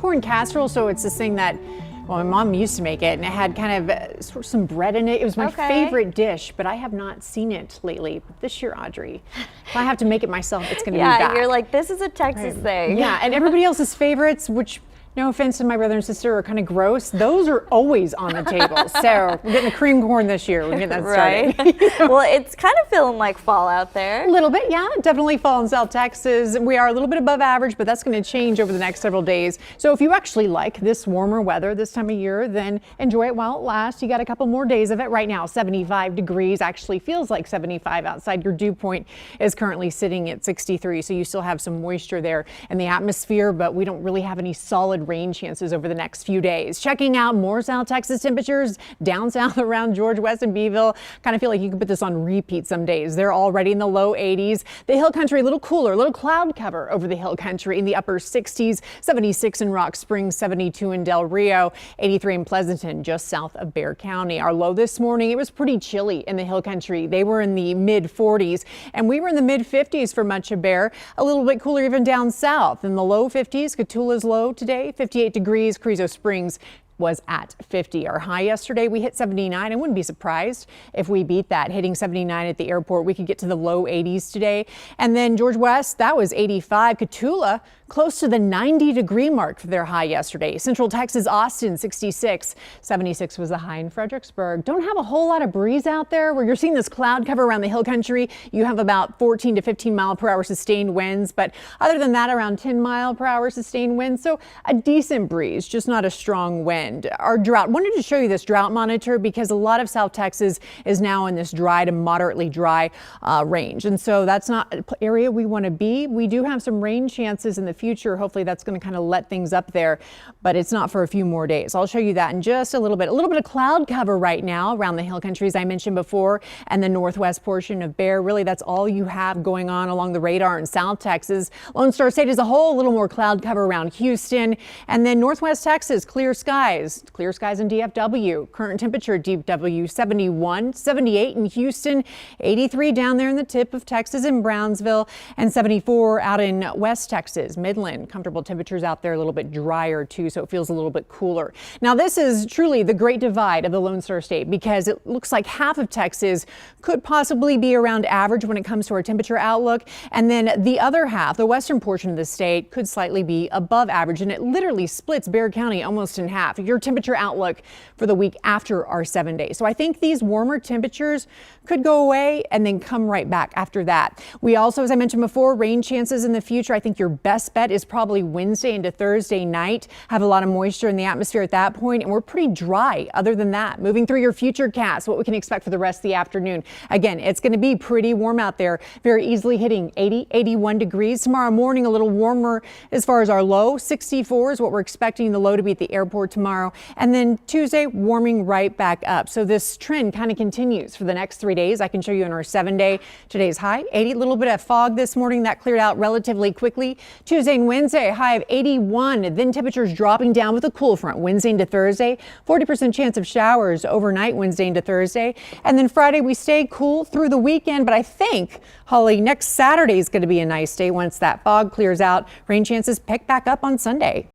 Corn casserole, so it's this thing that, well, my mom used to make it, and it had kind of sort of some bread in it. It was my favorite dish, but I have not seen it lately. This year, Audrey, if I have to make it myself, it's going to be back. Yeah, you're like, this is a Texas thing. Yeah, and everybody else's favorites, which, no offense to my brother and sister, are kind of gross. Those are always on the table. So we're getting the cream corn this year. We're getting that started. Right. Well, it's kind of feeling like fall out there. A little bit, yeah. Definitely fall in South Texas. We are a little bit above average, but that's going to change over the next several days. So if you actually like this warmer weather this time of year, then enjoy it while it lasts. You got a couple more days of it. Right now, 75 degrees. Actually feels like 75 outside. Your dew point is currently sitting at 63, so you still have some moisture there in the atmosphere, but we don't really have any solid rain chances over the next few days. Checking out more South Texas temperatures down south around George West and Beeville. Kind of feel like you could put this on repeat some days. They're already in the low 80s. The hill country a little cooler, a little cloud cover over the hill country in the upper 60s, 76 in Rock Springs, 72 in Del Rio, 83 in Pleasanton, just south of Bexar County. Our low this morning, it was pretty chilly in the hill country. They were in the mid 40s and we were in the mid 50s for much of Bexar. A little bit cooler even down south in the low 50s. Cotulla's low today, 58 degrees. Carrizo Springs was at 50. Our high yesterday, we hit 79. I wouldn't be surprised if we beat that, hitting 79 at the airport. We could get to the low 80s today. And then George West, that was 85. Cotulla, close to the 90-degree mark for their high yesterday. Central Texas, Austin, 66. 76 was the high in Fredericksburg. Don't have a whole lot of breeze out there where you're seeing this cloud cover around the hill country. You have about 14 to 15 mile per hour sustained winds, but other than that, around 10 mile per hour sustained winds. So a decent breeze, just not a strong wind. Our drought, wanted to show you this drought monitor because a lot of South Texas is now in this dry to moderately dry range. And so that's not an area we want to be. We do have some rain chances in the future. Hopefully that's going to kind of let things up there, but it's not for a few more days. I'll show you that in just a little bit. A little bit of cloud cover right now around the hill country, as I mentioned before, and the northwest portion of Bexar. Really, that's all you have going on along the radar in South Texas. Lone Star State as a whole, a little more cloud cover around Houston, and then northwest Texas, clear skies. Clear skies in DFW. Current temperature at DFW 71, 78 in Houston, 83 down there in the tip of Texas in Brownsville, and 74 out in West Texas, Midland. Comfortable temperatures out there, a little bit drier too, so it feels a little bit cooler. Now this is truly the great divide of the Lone Star State because it looks like half of Texas could possibly be around average when it comes to our temperature outlook, and then the other half, the western portion of the state, could slightly be above average, and it literally splits Bexar County almost in half. Your temperature outlook for the week after our 7 days. So I think these warmer temperatures could go away and then come right back after that. We also, as I mentioned before, rain chances in the future. I think your best bet is probably Wednesday into Thursday night. Have a lot of moisture in the atmosphere at that point, and we're pretty dry other than that. Moving through your futurecast, what we can expect for the rest of the afternoon. Again, it's going to be pretty warm out there, very easily hitting 80, 81 degrees. Tomorrow morning, a little warmer as far as our low. 64 is what we're expecting the low to be at the airport tomorrow. And then Tuesday, warming right back up. So this trend kind of continues for the next 3 days. I can show you in our 7-day. Today's high, 80. A little bit of fog this morning. That cleared out relatively quickly. Tuesday and Wednesday, high of 81. Then temperatures dropping down with a cool front. Wednesday into Thursday, 40% chance of showers overnight Wednesday into Thursday. And then Friday, we stay cool through the weekend. But I think, Holly, next Saturday is going to be a nice day once that fog clears out. Rain chances pick back up on Sunday.